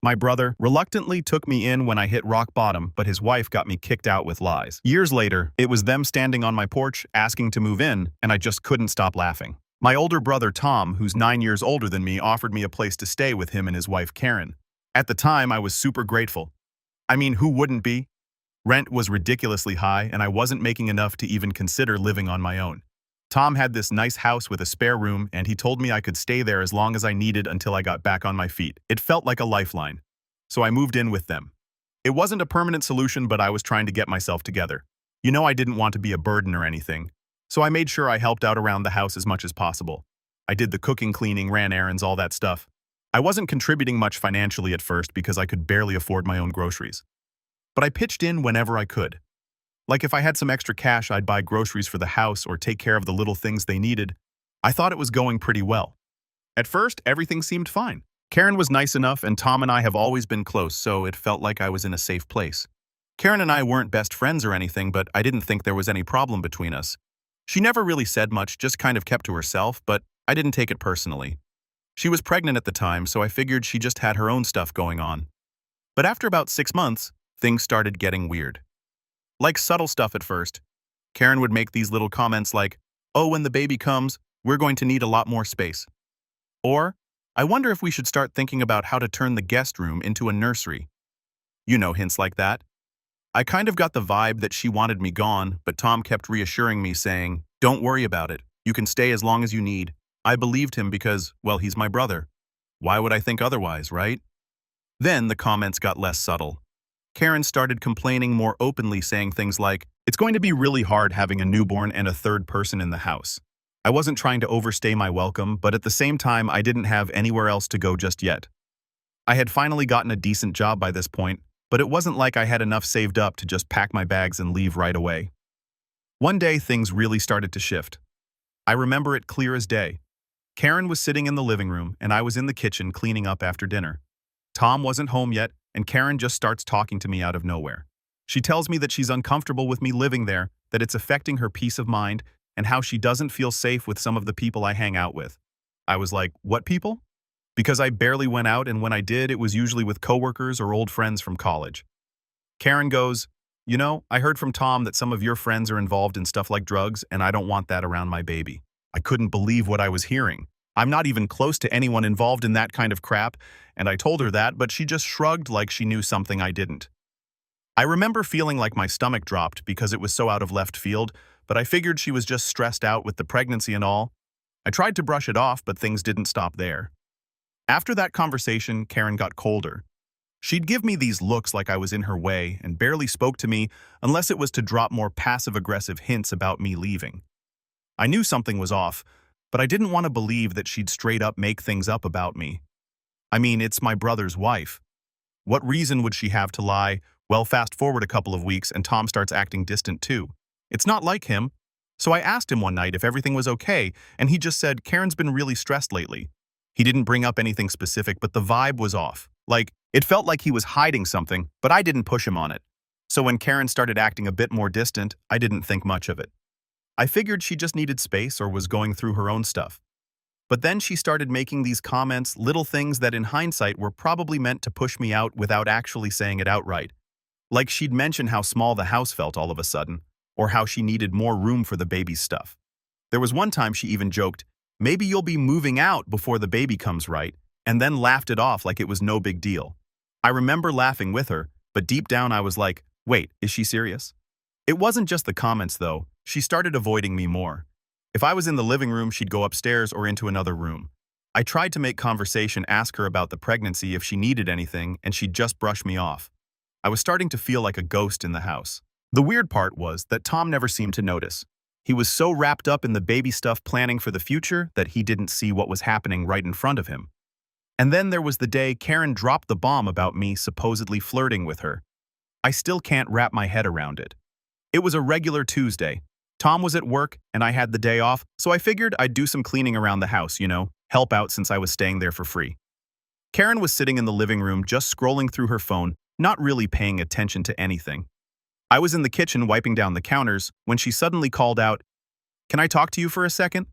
My brother reluctantly took me in when I hit rock bottom, but his wife got me kicked out with lies. Years later, it was them standing on my porch asking to move in, and I just couldn't stop laughing. My older brother Tom, who's 9 years older than me, offered me a place to stay with him and his wife Karen. At the time, I was super grateful. I mean, who wouldn't be? Rent was ridiculously high, and I wasn't making enough to even consider living on my own. Tom had this nice house with a spare room, and he told me I could stay there as long as I needed until I got back on my feet. It felt like a lifeline. So I moved in with them. It wasn't a permanent solution, but I was trying to get myself together. You know, I didn't want to be a burden or anything. So I made sure I helped out around the house as much as possible. I did the cooking, cleaning, ran errands, all that stuff. I wasn't contributing much financially at first because I could barely afford my own groceries. But I pitched in whenever I could. Like if I had some extra cash, I'd buy groceries for the house or take care of the little things they needed. I thought it was going pretty well. At first, everything seemed fine. Karen was nice enough, and Tom and I have always been close, so it felt like I was in a safe place. Karen and I weren't best friends or anything, but I didn't think there was any problem between us. She never really said much, just kind of kept to herself, but I didn't take it personally. She was pregnant at the time, so I figured she just had her own stuff going on. But after about 6 months, things started getting weird. Like subtle stuff at first. Karen would make these little comments like, "Oh, when the baby comes, we're going to need a lot more space." Or, "I wonder if we should start thinking about how to turn the guest room into a nursery." You know, hints like that. I kind of got the vibe that she wanted me gone, but Tom kept reassuring me, saying, "Don't worry about it. You can stay as long as you need." I believed him because, well, he's my brother. Why would I think otherwise, right? Then the comments got less subtle. Karen started complaining more openly, saying things like, "It's going to be really hard having a newborn and a third person in the house." I wasn't trying to overstay my welcome, but at the same time, I didn't have anywhere else to go just yet. I had finally gotten a decent job by this point, but it wasn't like I had enough saved up to just pack my bags and leave right away. One day, things really started to shift. I remember it clear as day. Karen was sitting in the living room, and I was in the kitchen cleaning up after dinner. Tom wasn't home yet, and Karen just starts talking to me out of nowhere. She tells me that she's uncomfortable with me living there, that it's affecting her peace of mind, and how she doesn't feel safe with some of the people I hang out with. I was like, "What people?" Because I barely went out, and when I did, it was usually with coworkers or old friends from college. Karen goes, "You know, I heard from Tom that some of your friends are involved in stuff like drugs, and I don't want that around my baby." I couldn't believe what I was hearing. I'm not even close to anyone involved in that kind of crap, and I told her that, but she just shrugged like she knew something I didn't. I remember feeling like my stomach dropped because it was so out of left field, but I figured she was just stressed out with the pregnancy and all. I tried to brush it off, but things didn't stop there. After that conversation, Karen got colder. She'd give me these looks like I was in her way and barely spoke to me unless it was to drop more passive-aggressive hints about me leaving. I knew something was off, but I didn't want to believe that she'd straight up make things up about me. I mean, it's my brother's wife. What reason would she have to lie? Well, fast forward a couple of weeks and Tom starts acting distant too. It's not like him. So I asked him one night if everything was okay, and he just said, "Karen's been really stressed lately." He didn't bring up anything specific, but the vibe was off. Like, it felt like he was hiding something, but I didn't push him on it. So when Karen started acting a bit more distant, I didn't think much of it. I figured she just needed space or was going through her own stuff. But then she started making these comments, little things that in hindsight were probably meant to push me out without actually saying it outright. Like she'd mention how small the house felt all of a sudden, or how she needed more room for the baby's stuff. There was one time she even joked, "Maybe you'll be moving out before the baby comes, right?" and then laughed it off like it was no big deal. I remember laughing with her, but deep down I was like, wait, is she serious? It wasn't just the comments though. She started avoiding me more. If I was in the living room, she'd go upstairs or into another room. I tried to make conversation, ask her about the pregnancy if she needed anything, and she'd just brush me off. I was starting to feel like a ghost in the house. The weird part was that Tom never seemed to notice. He was so wrapped up in the baby stuff planning for the future that he didn't see what was happening right in front of him. And then there was the day Karen dropped the bomb about me supposedly flirting with her. I still can't wrap my head around it. It was a regular Tuesday. Tom was at work and I had the day off, so I figured I'd do some cleaning around the house, help out since I was staying there for free. Karen was sitting in the living room just scrolling through her phone, not really paying attention to anything. I was in the kitchen wiping down the counters when she suddenly called out, "Can I talk to you for a second?"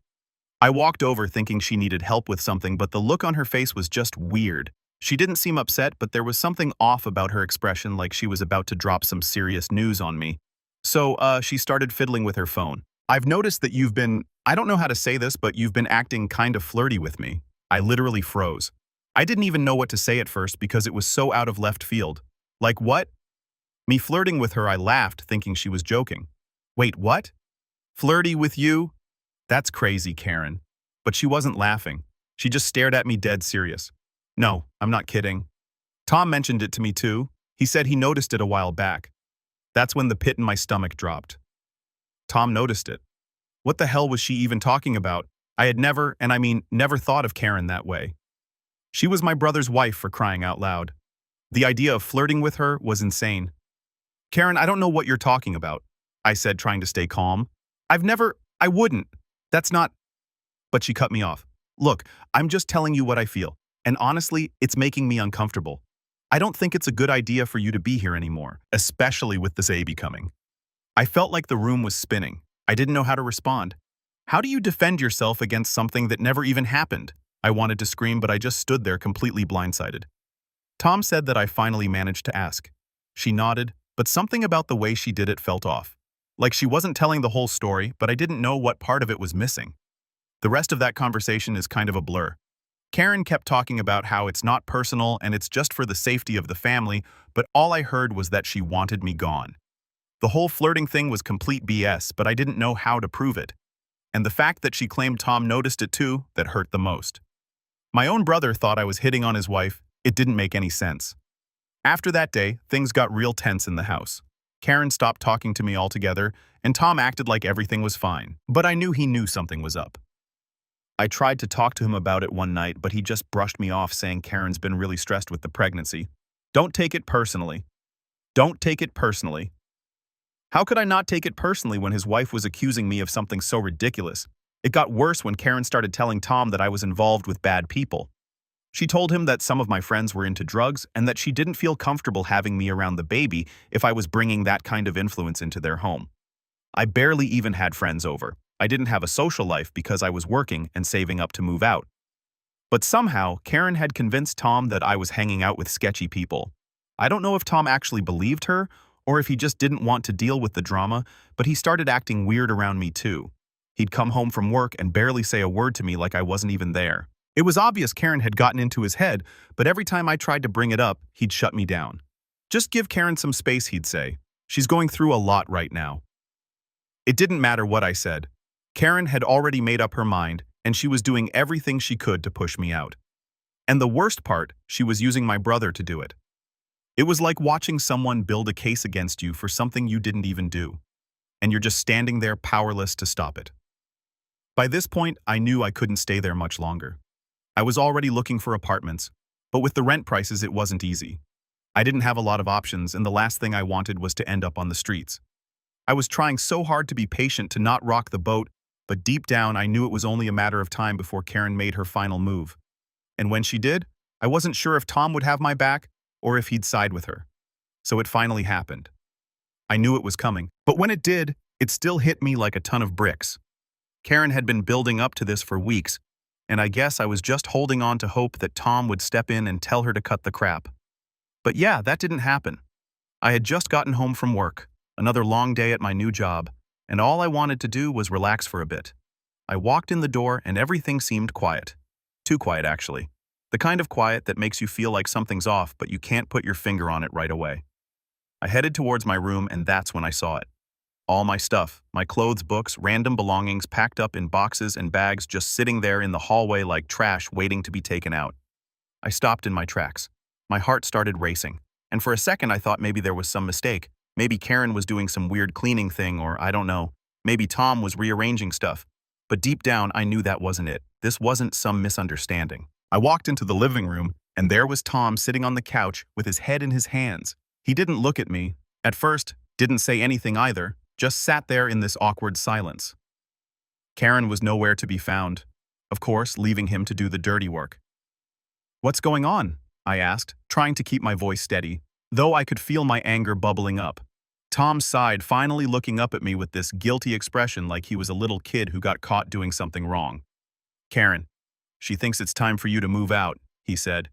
I walked over thinking she needed help with something, but the look on her face was just weird. She didn't seem upset, but there was something off about her expression, like she was about to drop some serious news on me. So, she started fiddling with her phone. I've noticed that I don't know how to say this, but you've been acting kind of flirty with me. I literally froze. I didn't even know what to say at first because it was so out of left field. Like what? Me flirting with her, I laughed, thinking she was joking. Wait, what? Flirty with you? That's crazy, Karen. But she wasn't laughing. She just stared at me dead serious. No, I'm not kidding. Tom mentioned it to me too. He said he noticed it a while back. That's when the pit in my stomach dropped. Tom noticed it. What the hell was she even talking about? I had never, and I mean never thought of Karen that way. She was my brother's wife, for crying out loud. The idea of flirting with her was insane. Karen, I don't know what you're talking about, I said, trying to stay calm. I wouldn't. That's not. But she cut me off. Look, I'm just telling you what I feel. And honestly, it's making me uncomfortable. I don't think it's a good idea for you to be here anymore, especially with this baby coming. I felt like the room was spinning. I didn't know how to respond. How do you defend yourself against something that never even happened? I wanted to scream, but I just stood there completely blindsided. Tom said that I finally managed to ask. She nodded, but something about the way she did it felt off. Like she wasn't telling the whole story, but I didn't know what part of it was missing. The rest of that conversation is kind of a blur. Karen kept talking about how it's not personal and it's just for the safety of the family, but all I heard was that she wanted me gone. The whole flirting thing was complete BS, but I didn't know how to prove it. And the fact that she claimed Tom noticed it too, that hurt the most. My own brother thought I was hitting on his wife. It didn't make any sense. After that day, things got real tense in the house. Karen stopped talking to me altogether, and Tom acted like everything was fine. But I knew he knew something was up. I tried to talk to him about it one night, but he just brushed me off, saying Karen's been really stressed with the pregnancy. Don't take it personally. Don't take it personally. How could I not take it personally when his wife was accusing me of something so ridiculous? It got worse when Karen started telling Tom that I was involved with bad people. She told him that some of my friends were into drugs and that she didn't feel comfortable having me around the baby if I was bringing that kind of influence into their home. I barely even had friends over. I didn't have a social life because I was working and saving up to move out. But somehow, Karen had convinced Tom that I was hanging out with sketchy people. I don't know if Tom actually believed her or if he just didn't want to deal with the drama, but he started acting weird around me too. He'd come home from work and barely say a word to me, like I wasn't even there. It was obvious Karen had gotten into his head, but every time I tried to bring it up, he'd shut me down. Just give Karen some space, he'd say. She's going through a lot right now. It didn't matter what I said. Karen had already made up her mind, and she was doing everything she could to push me out. And the worst part, she was using my brother to do it. It was like watching someone build a case against you for something you didn't even do, and you're just standing there powerless to stop it. By this point, I knew I couldn't stay there much longer. I was already looking for apartments, but with the rent prices, it wasn't easy. I didn't have a lot of options, and the last thing I wanted was to end up on the streets. I was trying so hard to be patient, to not rock the boat, but deep down, I knew it was only a matter of time before Karen made her final move. And when she did, I wasn't sure if Tom would have my back or if he'd side with her. So it finally happened. I knew it was coming, but when it did, it still hit me like a ton of bricks. Karen had been building up to this for weeks, and I guess I was just holding on to hope that Tom would step in and tell her to cut the crap. But yeah, that didn't happen. I had just gotten home from work, another long day at my new job, and all I wanted to do was relax for a bit. I walked in the door and everything seemed quiet. Too quiet, actually. The kind of quiet that makes you feel like something's off, but you can't put your finger on it right away. I headed towards my room, and that's when I saw it. All my stuff, my clothes, books, random belongings packed up in boxes and bags, just sitting there in the hallway like trash waiting to be taken out. I stopped in my tracks. My heart started racing, and for a second I thought maybe there was some mistake. Maybe Karen was doing some weird cleaning thing, or I don't know. Maybe Tom was rearranging stuff. But deep down, I knew that wasn't it. This wasn't some misunderstanding. I walked into the living room, and there was Tom sitting on the couch with his head in his hands. He didn't look at me. At first, didn't say anything either, just sat there in this awkward silence. Karen was nowhere to be found, of course, leaving him to do the dirty work. "What's going on?" I asked, trying to keep my voice steady, though I could feel my anger bubbling up. Tom sighed, finally looking up at me with this guilty expression like he was a little kid who got caught doing something wrong. "Karen, she thinks it's time for you to move out," he said.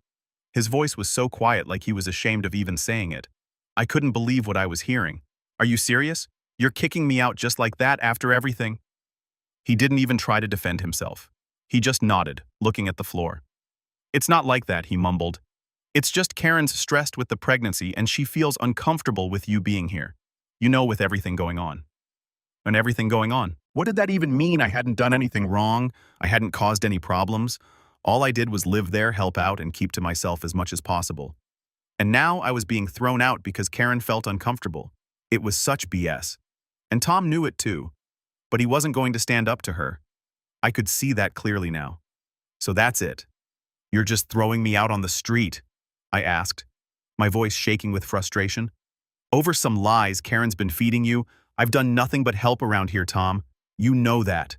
His voice was so quiet, like he was ashamed of even saying it. I couldn't believe what I was hearing. Are you serious? You're kicking me out just like that after everything? He didn't even try to defend himself. He just nodded, looking at the floor. It's not like that, he mumbled. It's just Karen's stressed with the pregnancy and she feels uncomfortable with you being here. You know, with everything going on. And everything going on. What did that even mean? I hadn't done anything wrong. I hadn't caused any problems. All I did was live there, help out, and keep to myself as much as possible. And now I was being thrown out because Karen felt uncomfortable. It was such BS. And Tom knew it too. But he wasn't going to stand up to her. I could see that clearly now. So that's it. You're just throwing me out on the street, I asked, my voice shaking with frustration. Over some lies Karen's been feeding you. I've done nothing but help around here, Tom. You know that.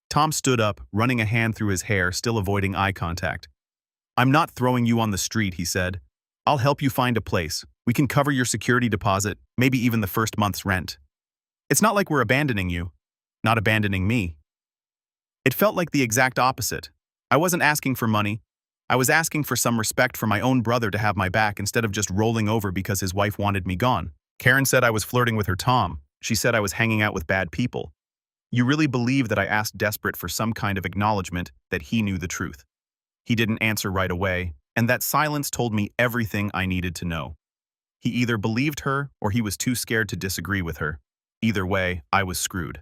Tom stood up, running a hand through his hair, still avoiding eye contact. I'm not throwing you on the street, he said. I'll help you find a place. We can cover your security deposit, maybe even the first month's rent. It's not like we're abandoning you. Not abandoning me. It felt like the exact opposite. I wasn't asking for money. I was asking for some respect for my own brother to have my back instead of just rolling over because his wife wanted me gone. Karen said I was flirting with her Tom. She said I was hanging out with bad people. You really believe that I asked desperate for some kind of acknowledgement that he knew the truth. He didn't answer right away, and that silence told me everything I needed to know. He either believed her or he was too scared to disagree with her. Either way, I was screwed.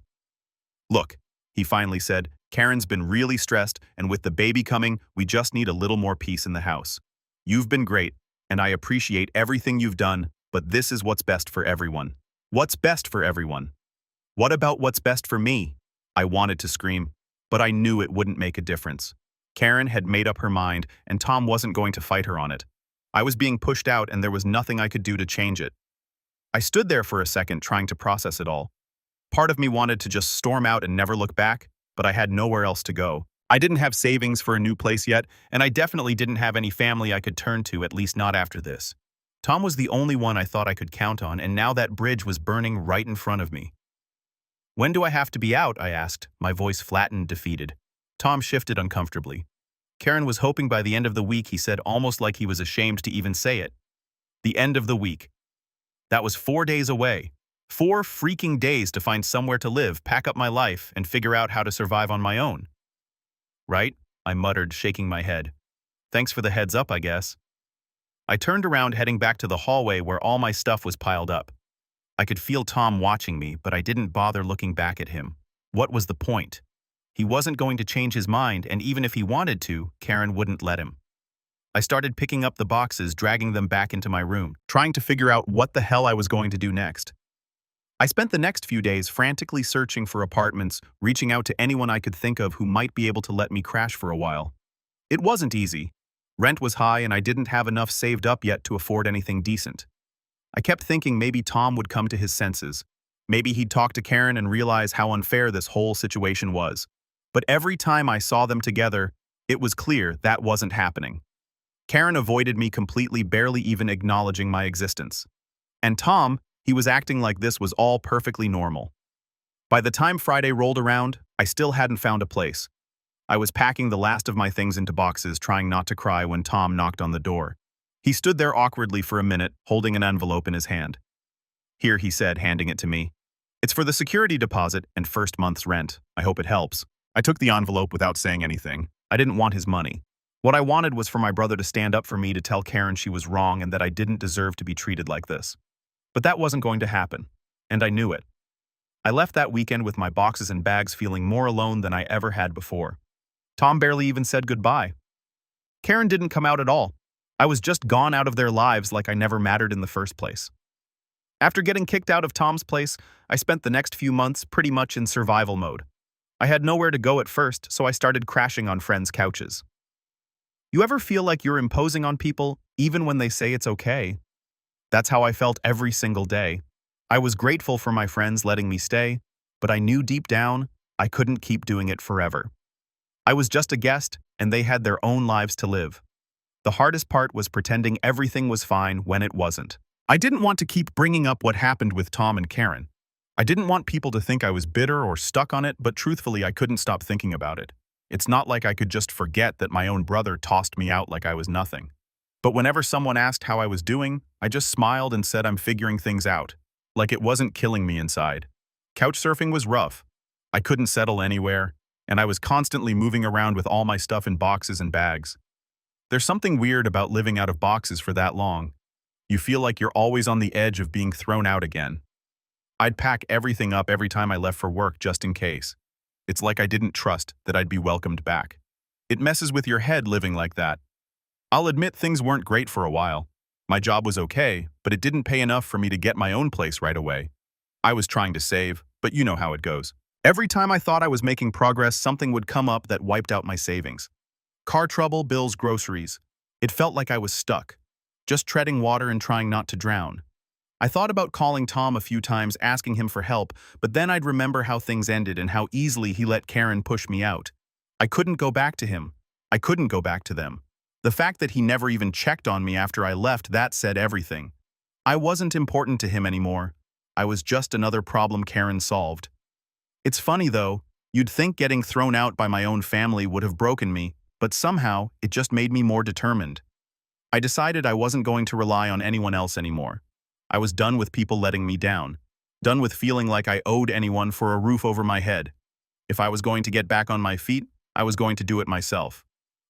Look, he finally said, Karen's been really stressed, and with the baby coming, we just need a little more peace in the house. You've been great, and I appreciate everything you've done, but this is what's best for everyone. What's best for everyone? What about what's best for me? I wanted to scream, but I knew it wouldn't make a difference. Karen had made up her mind, and Tom wasn't going to fight her on it. I was being pushed out, and there was nothing I could do to change it. I stood there for a second, trying to process it all. Part of me wanted to just storm out and never look back, but I had nowhere else to go. I didn't have savings for a new place yet, and I definitely didn't have any family I could turn to, at least not after this. Tom was the only one I thought I could count on, and now that bridge was burning right in front of me. When do I have to be out? I asked, my voice flattened, defeated. Tom shifted uncomfortably. Karen was hoping by the end of the week, he said, almost like he was ashamed to even say it. The end of the week. That was 4 days away. 4 freaking days to find somewhere to live, pack up my life, and figure out how to survive on my own. Right? I muttered, shaking my head. Thanks for the heads up, I guess. I turned around, heading back to the hallway where all my stuff was piled up. I could feel Tom watching me, but I didn't bother looking back at him. What was the point? He wasn't going to change his mind, and even if he wanted to, Karen wouldn't let him. I started picking up the boxes, dragging them back into my room, trying to figure out what the hell I was going to do next. I spent the next few days frantically searching for apartments, reaching out to anyone I could think of who might be able to let me crash for a while. It wasn't easy. Rent was high, and I didn't have enough saved up yet to afford anything decent. I kept thinking maybe Tom would come to his senses. Maybe he'd talk to Karen and realize how unfair this whole situation was. But every time I saw them together, it was clear that wasn't happening. Karen avoided me completely, barely even acknowledging my existence. And Tom, he was acting like this was all perfectly normal. By the time Friday rolled around, I still hadn't found a place. I was packing the last of my things into boxes, trying not to cry when Tom knocked on the door. He stood there awkwardly for a minute, holding an envelope in his hand. Here, he said, handing it to me. It's for the security deposit and first month's rent. I hope it helps. I took the envelope without saying anything. I didn't want his money. What I wanted was for my brother to stand up for me, to tell Karen she was wrong and that I didn't deserve to be treated like this. But that wasn't going to happen, and I knew it. I left that weekend with my boxes and bags, feeling more alone than I ever had before. Tom barely even said goodbye. Karen didn't come out at all. I was just gone out of their lives like I never mattered in the first place. After getting kicked out of Tom's place, I spent the next few months pretty much in survival mode. I had nowhere to go at first, so I started crashing on friends' couches. You ever feel like you're imposing on people, even when they say it's okay? That's how I felt every single day. I was grateful for my friends letting me stay, but I knew deep down I couldn't keep doing it forever. I was just a guest, and they had their own lives to live. The hardest part was pretending everything was fine when it wasn't. I didn't want to keep bringing up what happened with Tom and Karen. I didn't want people to think I was bitter or stuck on it, but truthfully, I couldn't stop thinking about it. It's not like I could just forget that my own brother tossed me out like I was nothing. But whenever someone asked how I was doing, I just smiled and said I'm figuring things out, like it wasn't killing me inside. Couchsurfing was rough. I couldn't settle anywhere, and I was constantly moving around with all my stuff in boxes and bags. There's something weird about living out of boxes for that long. You feel like you're always on the edge of being thrown out again. I'd pack everything up every time I left for work just in case. It's like I didn't trust that I'd be welcomed back. It messes with your head living like that. I'll admit things weren't great for a while. My job was okay, but it didn't pay enough for me to get my own place right away. I was trying to save, but you know how it goes. Every time I thought I was making progress, something would come up that wiped out my savings. Car trouble, bills, groceries. It felt like I was stuck, just treading water and trying not to drown. I thought about calling Tom a few times, asking him for help, but then I'd remember how things ended and how easily he let Karen push me out. I couldn't go back to him. I couldn't go back to them. The fact that he never even checked on me after I left, that said everything. I wasn't important to him anymore. I was just another problem Karen solved. It's funny though, you'd think getting thrown out by my own family would have broken me, but somehow it just made me more determined. I decided I wasn't going to rely on anyone else anymore. I was done with people letting me down, done with feeling like I owed anyone for a roof over my head. If I was going to get back on my feet, I was going to do it myself.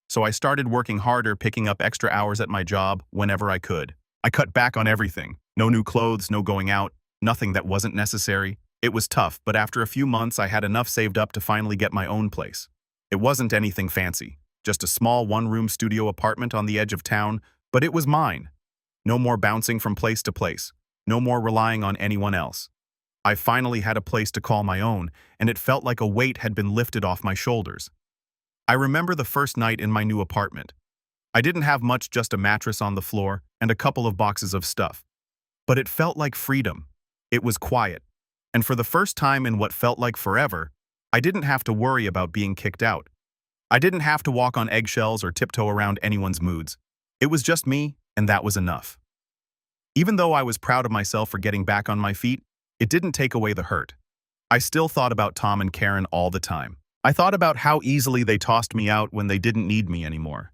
So I started working harder, picking up extra hours at my job whenever I could. I cut back on everything. No new clothes, no going out, nothing that wasn't necessary. It was tough, but after a few months I had enough saved up to finally get my own place. It wasn't anything fancy, just a small one-room studio apartment on the edge of town, but it was mine. No more bouncing from place to place. No more relying on anyone else. I finally had a place to call my own, and it felt like a weight had been lifted off my shoulders. I remember the first night in my new apartment. I didn't have much, just a mattress on the floor and a couple of boxes of stuff. But it felt like freedom. It was quiet. And for the first time in what felt like forever, I didn't have to worry about being kicked out. I didn't have to walk on eggshells or tiptoe around anyone's moods. It was just me, and that was enough. Even though I was proud of myself for getting back on my feet, it didn't take away the hurt. I still thought about Tom and Karen all the time. I thought about how easily they tossed me out when they didn't need me anymore.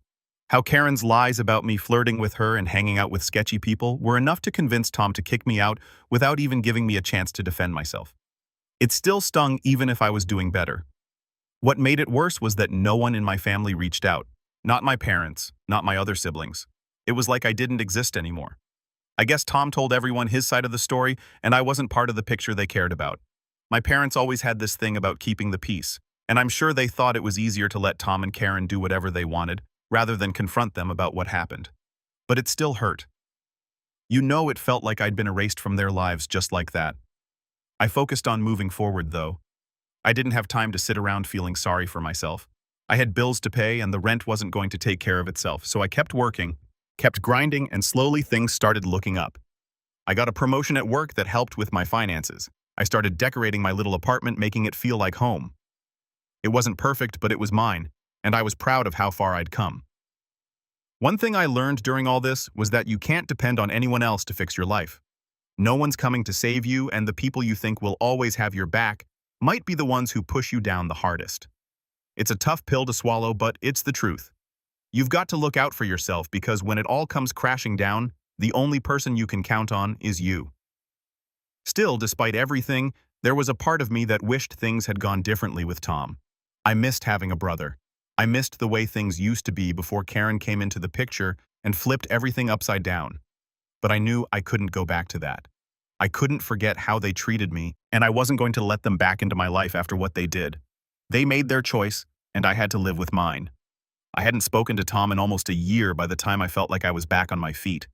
How Karen's lies about me flirting with her and hanging out with sketchy people were enough to convince Tom to kick me out without even giving me a chance to defend myself. It still stung even if I was doing better. What made it worse was that no one in my family reached out. Not my parents, not my other siblings. It was like I didn't exist anymore. I guess Tom told everyone his side of the story, and I wasn't part of the picture they cared about. My parents always had this thing about keeping the peace, and I'm sure they thought it was easier to let Tom and Karen do whatever they wanted, rather than confront them about what happened. But it still hurt. You know, it felt like I'd been erased from their lives just like that. I focused on moving forward, though. I didn't have time to sit around feeling sorry for myself. I had bills to pay, and the rent wasn't going to take care of itself, so I kept working, kept grinding, and slowly things started looking up. I got a promotion at work that helped with my finances. I started decorating my little apartment, making it feel like home. It wasn't perfect, but it was mine, and I was proud of how far I'd come. One thing I learned during all this was that you can't depend on anyone else to fix your life. No one's coming to save you, and the people you think will always have your back might be the ones who push you down the hardest. It's a tough pill to swallow, but it's the truth. You've got to look out for yourself, because when it all comes crashing down, the only person you can count on is you. Still, despite everything, there was a part of me that wished things had gone differently with Tom. I missed having a brother. I missed the way things used to be before Karen came into the picture and flipped everything upside down. But I knew I couldn't go back to that. I couldn't forget how they treated me, and I wasn't going to let them back into my life after what they did. They made their choice, and I had to live with mine. I hadn't spoken to Tom in almost a year by the time I felt like I was back on my feet.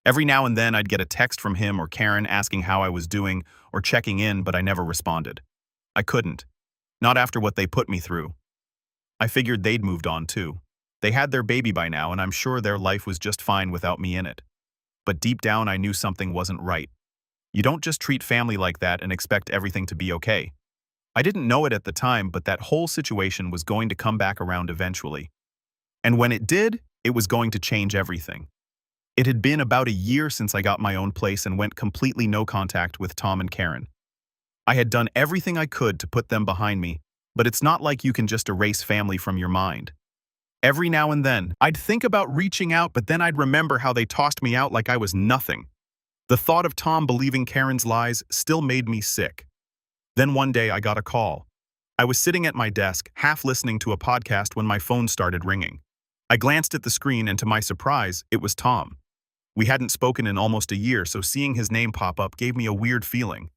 Every now and then I'd get a text from him or Karen asking how I was doing or checking in, but I never responded. I couldn't. Not after what they put me through. I figured they'd moved on too. They had their baby by now, and I'm sure their life was just fine without me in it. But deep down I knew something wasn't right. You don't just treat family like that and expect everything to be okay. I didn't know it at the time, but that whole situation was going to come back around eventually. And when it did, it was going to change everything. It had been about a year since I got my own place and went completely no contact with Tom and Karen. I had done everything I could to put them behind me, but it's not like you can just erase family from your mind. Every now and then, I'd think about reaching out, but then I'd remember how they tossed me out like I was nothing. The thought of Tom believing Karen's lies still made me sick. Then one day I got a call. I was sitting at my desk, half listening to a podcast when my phone started ringing. I glanced at the screen and to my surprise, it was Tom. We hadn't spoken in almost a year, so seeing his name pop up gave me a weird feeling.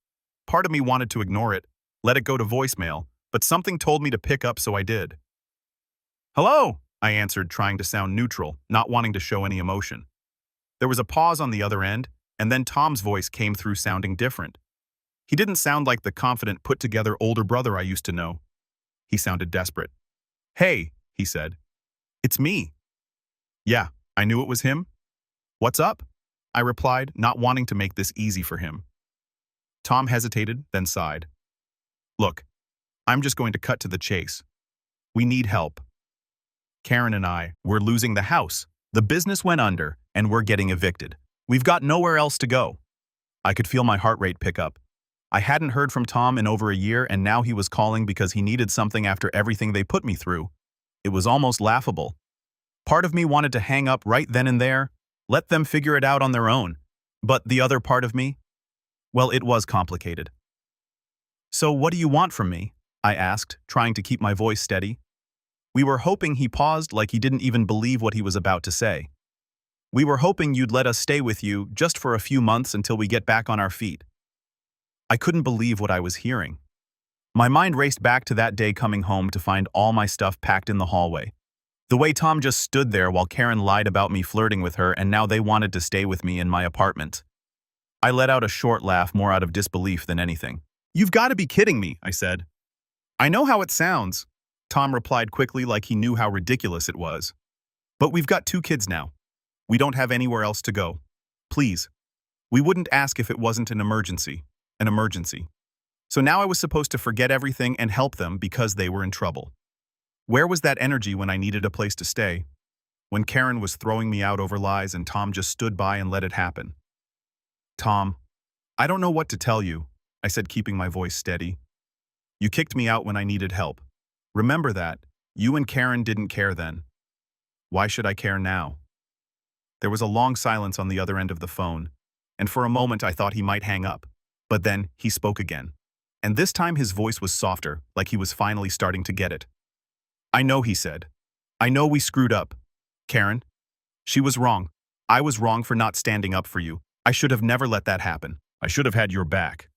Part of me wanted to ignore it, let it go to voicemail, but something told me to pick up, so I did. "Hello," I answered, trying to sound neutral, not wanting to show any emotion. There was a pause on the other end, and then Tom's voice came through sounding different. He didn't sound like the confident, put-together older brother I used to know. He sounded desperate. "Hey," he said. "It's me." Yeah, I knew it was him. "What's up?" I replied, not wanting to make this easy for him. Tom hesitated, then sighed. "Look, I'm just going to cut to the chase. We need help. Karen and I, we're losing the house. The business went under, and we're getting evicted. We've got nowhere else to go." I could feel my heart rate pick up. I hadn't heard from Tom in over a year, and now he was calling because he needed something after everything they put me through. It was almost laughable. Part of me wanted to hang up right then and there, let them figure it out on their own. But the other part of me? Well, it was complicated. "So what do you want from me?" I asked, trying to keep my voice steady. We were hoping he paused like he didn't even believe what he was about to say. "We were hoping you'd let us stay with you just for a few months until we get back on our feet." I couldn't believe what I was hearing. My mind raced back to that day coming home to find all my stuff packed in the hallway. The way Tom just stood there while Karen lied about me flirting with her, and now they wanted to stay with me in my apartment. I let out a short laugh, more out of disbelief than anything. "You've got to be kidding me," I said. "I know how it sounds," Tom replied quickly, like he knew how ridiculous it was. "But we've got 2 kids now. We don't have anywhere else to go. Please. We wouldn't ask if it wasn't an emergency. An emergency." So now I was supposed to forget everything and help them because they were in trouble. Where was that energy when I needed a place to stay? When Karen was throwing me out over lies and Tom just stood by and let it happen? "Tom, I don't know what to tell you," I said, keeping my voice steady. "You kicked me out when I needed help. Remember that. You and Karen didn't care then. Why should I care now?" There was a long silence on the other end of the phone, and for a moment I thought he might hang up. But then he spoke again. And this time his voice was softer, like he was finally starting to get it. "I know," he said. "I know we screwed up. Karen, she was wrong. I was wrong for not standing up for you. I should have never let that happen. I should have had your back."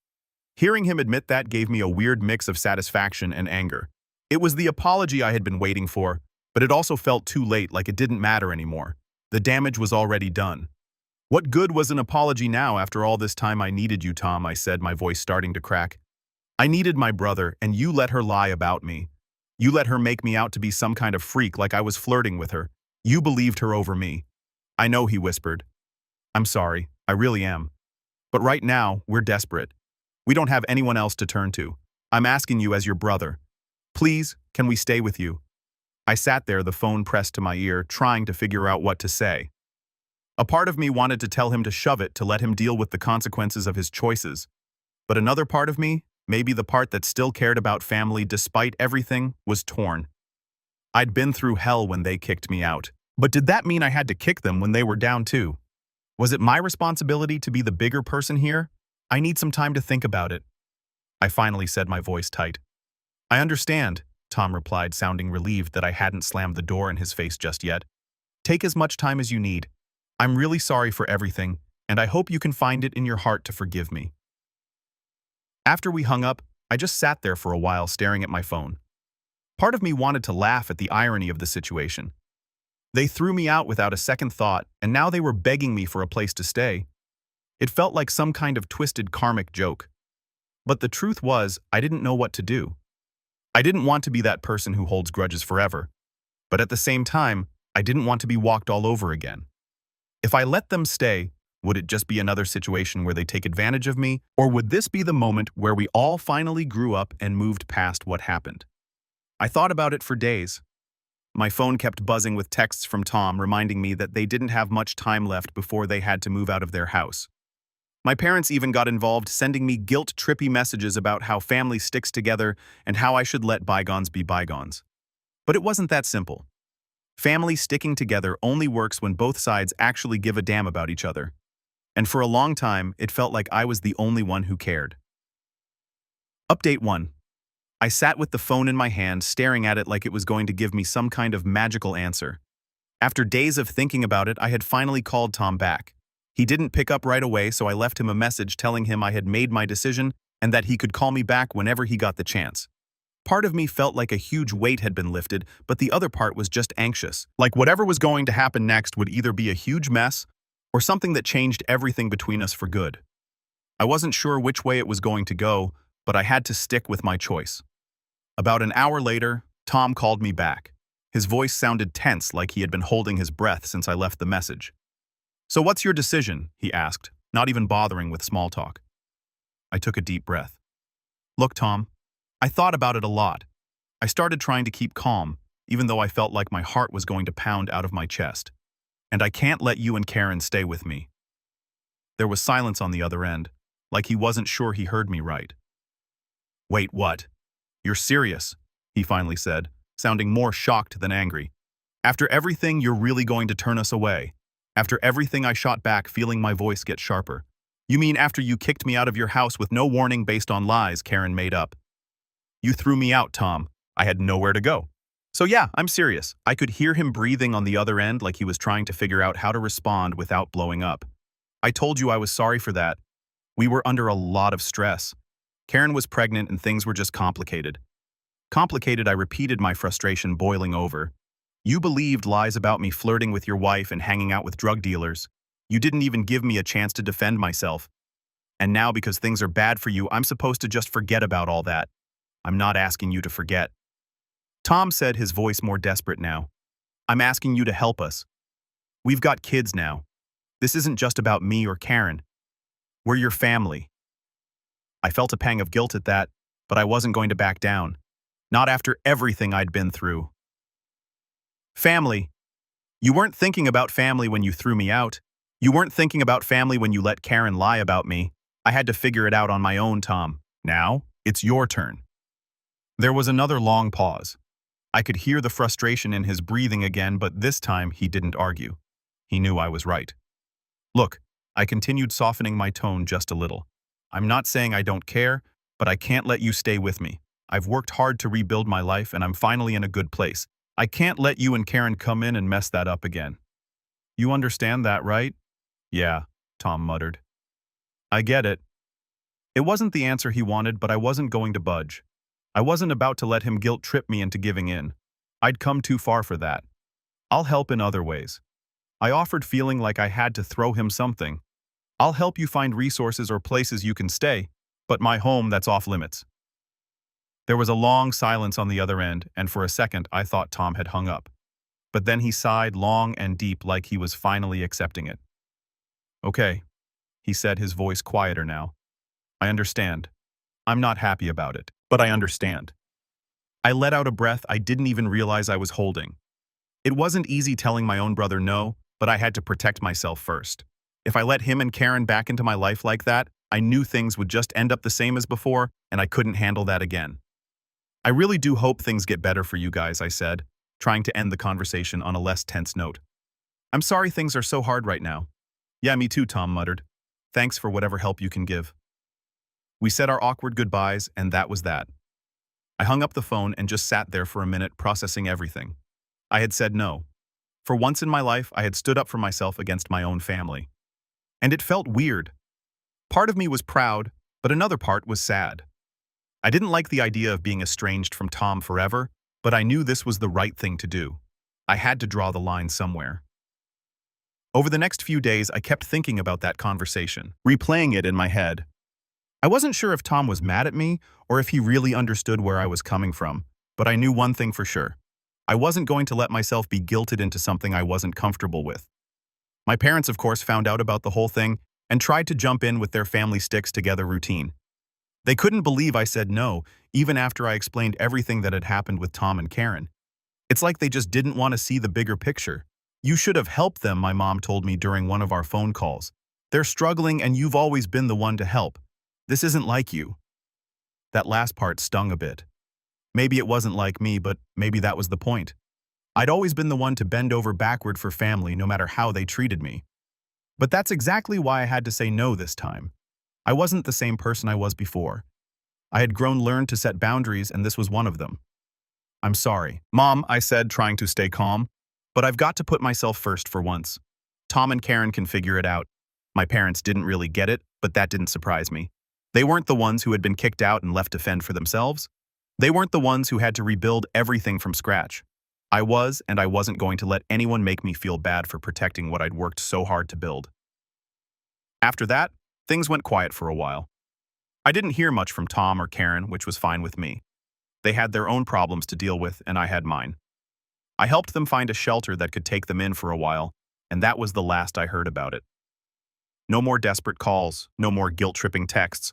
Hearing him admit that gave me a weird mix of satisfaction and anger. It was the apology I had been waiting for, but it also felt too late, like it didn't matter anymore. The damage was already done. "What good was an apology now after all this time?" "I needed you, Tom," I said, my voice starting to crack. "I needed my brother, and you let her lie about me. You let her make me out to be some kind of freak, like I was flirting with her. You believed her over me." "I know," he whispered. "I'm sorry, I really am. But right now, we're desperate. We don't have anyone else to turn to. I'm asking you as your brother. Please, can we stay with you?" I sat there, the phone pressed to my ear, trying to figure out what to say. A part of me wanted to tell him to shove it, to let him deal with the consequences of his choices. But another part of me, maybe the part that still cared about family despite everything, was torn. I'd been through hell when they kicked me out. But did that mean I had to kick them when they were down too? Was it my responsibility to be the bigger person here? "I need some time to think about it," I finally said, my voice tight. "I understand," Tom replied, sounding relieved that I hadn't slammed the door in his face just yet. "Take as much time as you need. I'm really sorry for everything, and I hope you can find it in your heart to forgive me." After we hung up, I just sat there for a while staring at my phone. Part of me wanted to laugh at the irony of the situation. They threw me out without a second thought, and now they were begging me for a place to stay. It felt like some kind of twisted karmic joke. But the truth was, I didn't know what to do. I didn't want to be that person who holds grudges forever. But at the same time, I didn't want to be walked all over again. If I let them stay, would it just be another situation where they take advantage of me, or would this be the moment where we all finally grew up and moved past what happened? I thought about it for days. My phone kept buzzing with texts from Tom reminding me that they didn't have much time left before they had to move out of their house. My parents even got involved, sending me guilt-trippy messages about how family sticks together and how I should let bygones be bygones. But it wasn't that simple. Family sticking together only works when both sides actually give a damn about each other. And for a long time, it felt like I was the only one who cared. Update 1. I sat with the phone in my hand, staring at it like it was going to give me some kind of magical answer. After days of thinking about it, I had finally called Tom back. He didn't pick up right away, so I left him a message telling him I had made my decision and that he could call me back whenever he got the chance. Part of me felt like a huge weight had been lifted, but the other part was just anxious. Like whatever was going to happen next would either be a huge mess or something that changed everything between us for good. I wasn't sure which way it was going to go, but I had to stick with my choice. About an hour later, Tom called me back. His voice sounded tense, like he had been holding his breath since I left the message. "So what's your decision?" he asked, not even bothering with small talk. I took a deep breath. "Look, Tom, I thought about it a lot. I started trying to keep calm, even though I felt like my heart was going to pound out of my chest. And I can't let you and Karen stay with me." There was silence on the other end, like he wasn't sure he heard me right. "Wait, what? You're serious?" he finally said, sounding more shocked than angry. "After everything, you're really going to turn us away?" After everything, I shot back, feeling my voice get sharper. "You mean after you kicked me out of your house with no warning based on lies Karen made up?" "You threw me out, Tom. I had nowhere to go." "So yeah, I'm serious." I could hear him breathing on the other end like he was trying to figure out how to respond without blowing up. "I told you I was sorry for that. We were under a lot of stress. Karen was pregnant and things were just complicated." Complicated, I repeated, my frustration boiling over. "You believed lies about me flirting with your wife and hanging out with drug dealers. You didn't even give me a chance to defend myself. And now, because things are bad for you, I'm supposed to just forget about all that. I'm not asking you to forget." Tom said, his voice more desperate now. "I'm asking you to help us. We've got kids now. This isn't just about me or Karen. We're your family." I felt a pang of guilt at that, but I wasn't going to back down. Not after everything I'd been through. "Family. You weren't thinking about family when you threw me out. You weren't thinking about family when you let Karen lie about me. I had to figure it out on my own, Tom. Now, it's your turn." There was another long pause. I could hear the frustration in his breathing again, but this time he didn't argue. He knew I was right. "Look," I continued, softening my tone just a little. "I'm not saying I don't care, but I can't let you stay with me. I've worked hard to rebuild my life, and I'm finally in a good place. I can't let you and Karen come in and mess that up again. You understand that, right?" "Yeah," Tom muttered. "I get it." It wasn't the answer he wanted, but I wasn't going to budge. I wasn't about to let him guilt trip me into giving in. I'd come too far for that. "I'll help in other ways." I offered, feeling like I had to throw him something. "I'll help you find resources or places you can stay, but my home, that's off limits." There was a long silence on the other end, and for a second I thought Tom had hung up. But then he sighed long and deep, like he was finally accepting it. "Okay," he said, his voice quieter now. "I understand. I'm not happy about it, but I understand." I let out a breath I didn't even realize I was holding. It wasn't easy telling my own brother no, but I had to protect myself first. If I let him and Karen back into my life like that, I knew things would just end up the same as before, and I couldn't handle that again. "I really do hope things get better for you guys," I said, trying to end the conversation on a less tense note. "I'm sorry things are so hard right now." "Yeah, me too," Tom muttered. "Thanks for whatever help you can give." We said our awkward goodbyes, and that was that. I hung up the phone and just sat there for a minute, processing everything. I had said no. For once in my life, I had stood up for myself against my own family. And it felt weird. Part of me was proud, but another part was sad. I didn't like the idea of being estranged from Tom forever, but I knew this was the right thing to do. I had to draw the line somewhere. Over the next few days, I kept thinking about that conversation, replaying it in my head. I wasn't sure if Tom was mad at me or if he really understood where I was coming from, but I knew one thing for sure. I wasn't going to let myself be guilted into something I wasn't comfortable with. My parents, of course, found out about the whole thing and tried to jump in with their family sticks together routine. They couldn't believe I said no, even after I explained everything that had happened with Tom and Karen. It's like they just didn't want to see the bigger picture. "You should have helped them," my mom told me during one of our phone calls. "They're struggling and you've always been the one to help. This isn't like you." That last part stung a bit. Maybe it wasn't like me, but maybe that was the point. I'd always been the one to bend over backward for family no matter how they treated me. But that's exactly why I had to say no this time. I wasn't the same person I was before. I had learned to set boundaries, and this was one of them. I'm sorry, Mom, I said, trying to stay calm. But I've got to put myself first for once. Tom and Karen can figure it out. My parents didn't really get it, but that didn't surprise me. They weren't the ones who had been kicked out and left to fend for themselves. They weren't the ones who had to rebuild everything from scratch. I was, and I wasn't going to let anyone make me feel bad for protecting what I'd worked so hard to build. After that, things went quiet for a while. I didn't hear much from Tom or Karen, which was fine with me. They had their own problems to deal with, and I had mine. I helped them find a shelter that could take them in for a while, and that was the last I heard about it. No more desperate calls, no more guilt-tripping texts,